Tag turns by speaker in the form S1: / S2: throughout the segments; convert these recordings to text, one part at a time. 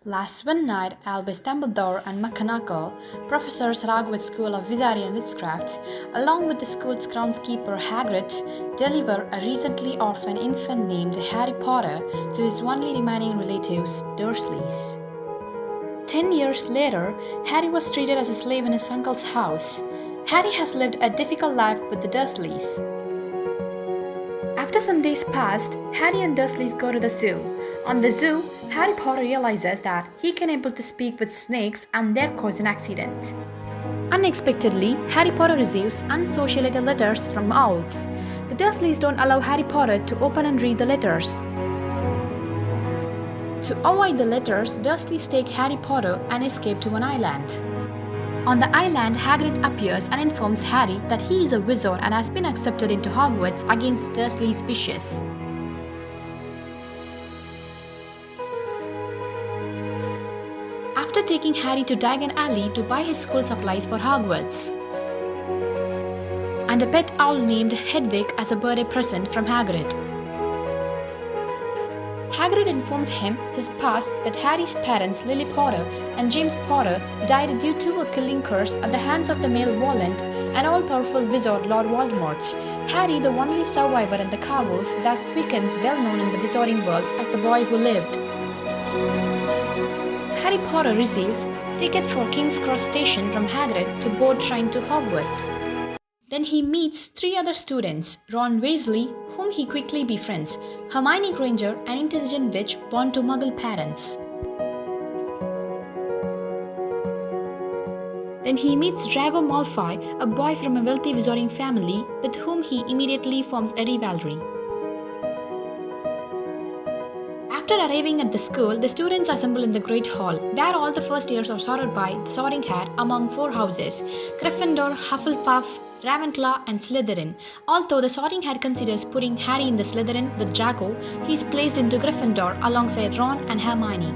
S1: Last one night, Albus Dumbledore and McGonagall, professors at Hogwarts School of Wizardry and Witchcraft, along with the school's groundskeeper Hagrid, deliver a recently orphaned infant named Harry Potter to his only remaining relatives, Dursleys. 10 years later, Harry was treated as a slave in his uncle's house. Harry has lived a difficult life with the Dursleys. After some days passed, Harry and Dursleys go to the zoo. On the zoo, Harry Potter realizes that he can able to speak with snakes and there cause an accident. Unexpectedly, Harry Potter receives unsociated letters from owls. The Dursleys don't allow Harry Potter to open and read the letters. To avoid the letters, Dursleys take Harry Potter and escape to an island. On the island, Hagrid appears and informs Harry that he is a wizard and has been accepted into Hogwarts against Dursley's wishes. After taking Harry to Diagon Alley to buy his school supplies for Hogwarts, and a pet owl named Hedwig as a birthday present from Hagrid. Hagrid informs him his past that Harry's parents, Lily Potter and James Potter, died due to a killing curse at the hands of the male Volant and all-powerful wizard Lord Voldemort. Harry, the only survivor in the Carvos, thus becomes well-known in the wizarding world as the boy who lived. Harry Potter receives ticket for King's Cross Station from Hagrid to board train to Hogwarts. Then he meets three other students, Ron Weasley, whom he quickly befriends, Hermione Granger, an intelligent witch born to Muggle parents. Then he meets Draco Malfoy, a boy from a wealthy wizarding family, with whom he immediately forms a rivalry. After arriving at the school, the students assemble in the Great Hall, where all the first years are sorted by the Sorting Hat among four houses, Gryffindor, Hufflepuff, Ravenclaw and Slytherin. Although the Sorting Hat considers putting Harry in the Slytherin with Draco, he is placed into Gryffindor alongside Ron and Hermione.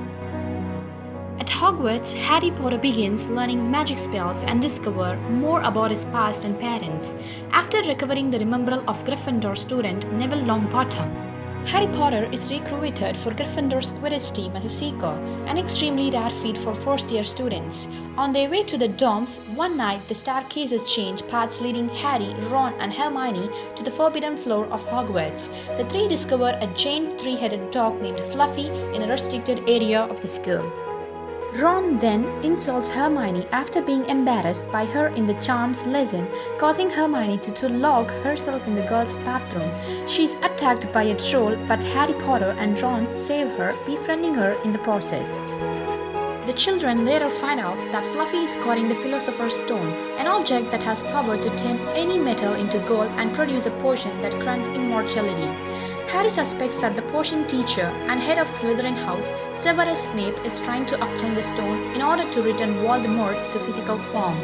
S1: At Hogwarts, Harry Potter begins learning magic spells and discover more about his past and parents. After recovering the remembrance of Gryffindor student Neville Longbottom, Harry Potter is recruited for Gryffindor's Quidditch team as a seeker, an extremely rare feat for first-year students. On their way to the dorms, one night the staircases change paths leading Harry, Ron and Hermione to the forbidden floor of Hogwarts. The three discover a giant three-headed dog named Fluffy in a restricted area of the school. Ron then insults Hermione after being embarrassed by her in the charms lesson, causing Hermione to lock herself in the girls' bathroom. She is attacked by a troll, but Harry Potter and Ron save her, befriending her in the process. The children later find out that Fluffy is guarding the Philosopher's Stone, an object that has power to turn any metal into gold and produce a potion that grants immortality. Harry suspects that the potion teacher and head of Slytherin House, Severus Snape, is trying to obtain the stone in order to return Voldemort to physical form.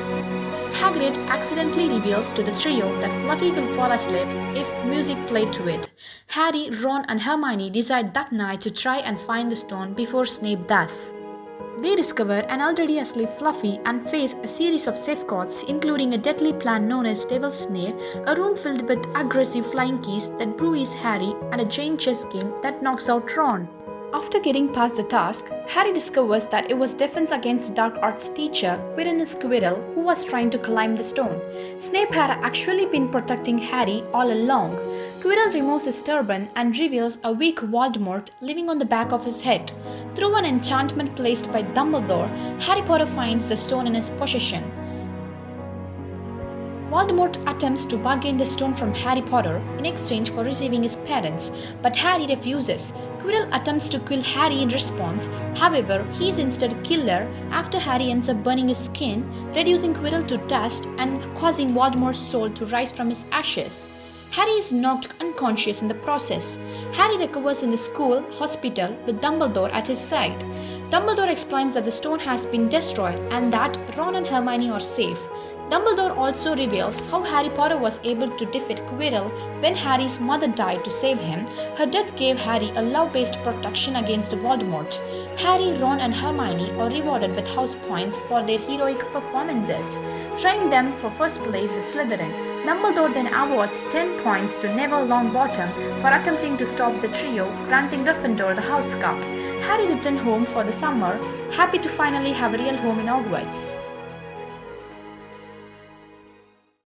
S1: Hagrid accidentally reveals to the trio that Fluffy will fall asleep if music played to it. Harry, Ron and Hermione decide that night to try and find the stone before Snape does. They discover an already asleep Fluffy and face a series of safeguards, including a deadly plan known as Devil's Snare, a room filled with aggressive flying keys that bruise Harry, and a giant chess game that knocks out Ron. After getting past the task, Harry discovers that it was Defense Against Dark Arts teacher Quirinus Quirrell who was trying to climb the stone. Snape had actually been protecting Harry all along. Quirrell removes his turban and reveals a weak Voldemort living on the back of his head. Through an enchantment placed by Dumbledore, Harry Potter finds the stone in his possession. Voldemort attempts to bargain the stone from Harry Potter in exchange for receiving his parents, but Harry refuses. Quirrell attempts to kill Harry in response. However, he is instead killer after Harry ends up burning his skin, reducing Quirrell to dust and causing Voldemort's soul to rise from his ashes. Harry is knocked unconscious in the process. Harry recovers in the school hospital with Dumbledore at his side. Dumbledore explains that the stone has been destroyed and that Ron and Hermione are safe. Dumbledore also reveals how Harry Potter was able to defeat Quirrell when Harry's mother died to save him. Her death gave Harry a love-based protection against Voldemort. Harry, Ron and Hermione are rewarded with house points for their heroic performances, trying them for first place with Slytherin. Dumbledore then awards 10 points to Neville Longbottom for attempting to stop the trio, granting Gryffindor the House Cup. Harry returned home for the summer, happy to finally have a real home in Hogwarts.